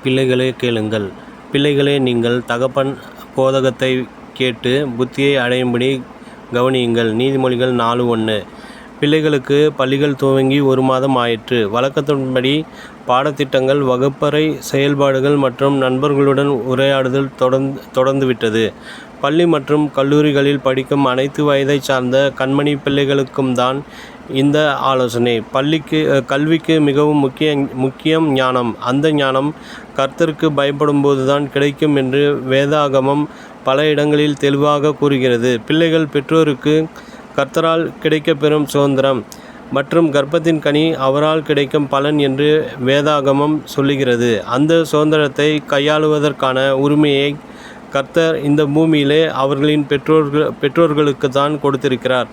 பிள்ளைகளே கேளுங்கள். பிள்ளைகளே, நீங்கள் தகப்பன் போதகத்தை கேட்டு புத்தியை அடையும்படி கவனியுங்கள். நீதிமொழிகள் 4:1. பிள்ளைகளுக்கு பள்ளிகள் துவங்கி 1 மாதம் ஆயிற்று. வழக்கத்தின்படி பாடத்திட்டங்கள், வகுப்பறை செயல்பாடுகள் மற்றும் நண்பர்களுடன் உரையாடுதல் தொடர்ந்துவிட்டது. பள்ளி மற்றும் கல்லூரிகளில் படிக்கும் அனைத்து வயதை சார்ந்த கண்மணி பிள்ளைகளுக்கும் தான் இந்த ஆலோசனை. கல்விக்கு மிகவும் முக்கியம் ஞானம். அந்த ஞானம் கர்த்தருக்கு பயப்படும்போதுதான் கிடைக்கும் என்று வேதாகமம் பல இடங்களில் தெளிவாக கூறுகிறது. பிள்ளைகள் பெற்றோருக்கு கர்த்தரால் கிடைக்கப்பெறும் சுதந்திரம் மற்றும் கர்ப்பத்தின் கனி அவரால் கிடைக்கும் பலன் என்று வேதாகமம் சொல்லுகிறது. அந்த சுதந்திரத்தை கையாளுவதற்கான உரிமையை கர்த்தர் இந்த பூமியிலே அவர்களின் பெற்றோர்களுக்கு தான் கொடுத்திருக்கிறார்.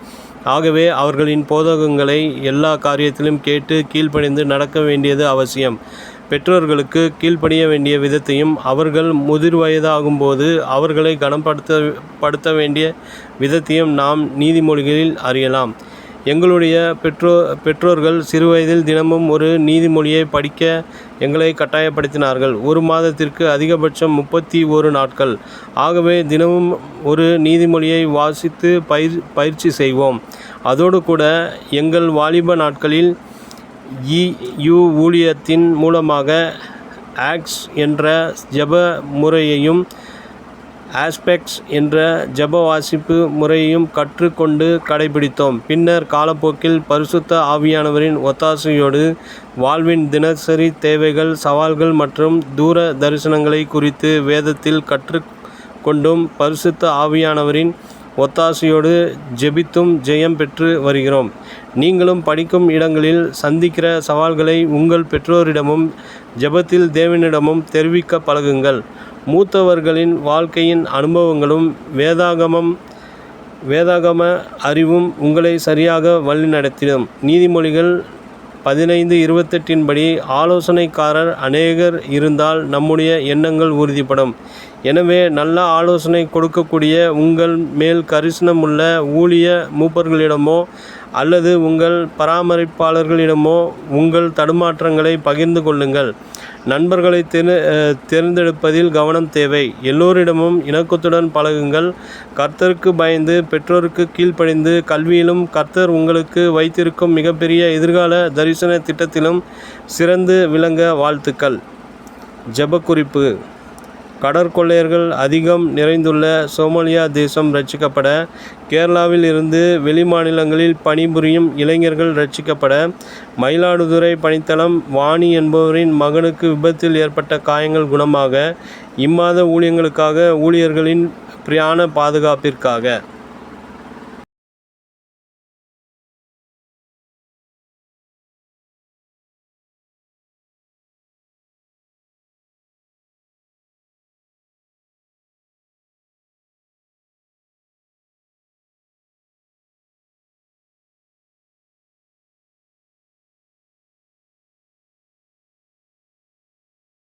ஆகவே அவர்களின் போதகங்களை எல்லா காரியத்திலும் கேட்டு கீழ்ப்படிந்து நடக்க வேண்டியது அவசியம். பெற்றோர்களுக்கு கீழ்ப்படிய வேண்டிய விதத்தையும், அவர்கள் முதிர் வயதாகும்போது அவர்களை கனப்படுத்த வேண்டிய விதத்தையும் நாம் நீதிமொழிகளில் அறியலாம். எங்களுடைய பெற்றோர்கள் சிறுவயதில் தினமும் ஒரு நீதிமொழியை படிக்க எங்களை கட்டாயப்படுத்தினார்கள். 1 மாதத்திற்கு அதிகபட்சம் 31 நாட்கள். ஆகவே தினமும் ஒரு நீதிமொழியை வாசித்து பயிற்சி செய்வோம். அதோடு கூட எங்கள் வாலிப நாட்களில் ஊழியத்தின் மூலமாக ஆக்ட்ஸ் என்ற ஜெப முறையையும் ஆஸ்பெக்ட்ஸ் என்ற ஜெப வாசிப்பு முறையையும் கற்றுக்கொண்டு கடைபிடித்தோம். பின்னர் காலப்போக்கில் பரிசுத்த ஆவியானவரின் ஒத்தாசையோடு வாழ்வின் தினசரி தேவைகள், சவால்கள் மற்றும் தூர தரிசனங்களை குறித்து வேதத்தில் கற்றுக்கொண்டும் பரிசுத்த ஆவியானவரின் ஒத்தாசையோடு ஜெபித்தும் ஜெயம் பெற்று வருகிறோம். நீங்களும் படிக்கும் இடங்களில் சந்திக்கிற சவால்களை உங்கள் பெற்றோரிடமும் ஜெபத்தில் தேவனிடமும் தெரிவிக்க பழகுங்கள். மூத்தவர்களின் வாழ்க்கையின் அனுபவங்களும் வேதாகம அறிவும் உங்களை சரியாக வழிநடத்திடும். நீதிமொழிகள் 15:28 படி ஆலோசனைக்காரர் அநேகர் இருந்தால் நம்முடைய எண்ணங்கள் உறுதிப்படும். எனவே நல்ல ஆலோசனை கொடுக்கக்கூடிய உங்கள் மேல் கரிசனமுள்ள ஊழிய மூப்பர்களிடமோ அல்லது உங்கள் பராமரிப்பாளர்களிடமோ உங்கள் தடுமாற்றங்களை பகிர்ந்து கொள்ளுங்கள். நண்பர்களை தேர்ந்தெடுப்பதில் கவனம் தேவை. எல்லோரிடமும் இணக்கத்துடன் பழகுங்கள். கர்த்தருக்கு பயந்து பெற்றோருக்கு கீழ்ப்படிந்து கல்வியிலும் கர்த்தர் உங்களுக்கு வைத்திருக்கும் மிகப்பெரிய எதிர்கால தரிசன திட்டத்திலும் சிறந்து விளங்க வாழ்த்துக்கள். ஜெபக்குறிப்பு. கடற்கொள்ளையர்கள் அதிகம் நிறைந்துள்ள சோமாலியா தேசம் ரட்சிக்கப்பட, கேரளாவில் இருந்து வெளிமாநிலங்களில் பணிபுரியும் இளைஞர்கள் ரட்சிக்கப்பட, மயிலாடுதுறை பணித்தளம் வாணி என்பவரின் மகனுக்கு விபத்தில் ஏற்பட்ட காயங்கள் குணமாக, இம்மாத ஊழியங்களுக்காக, ஊழியர்களின் பிரயாண பாதுகாப்பிற்காக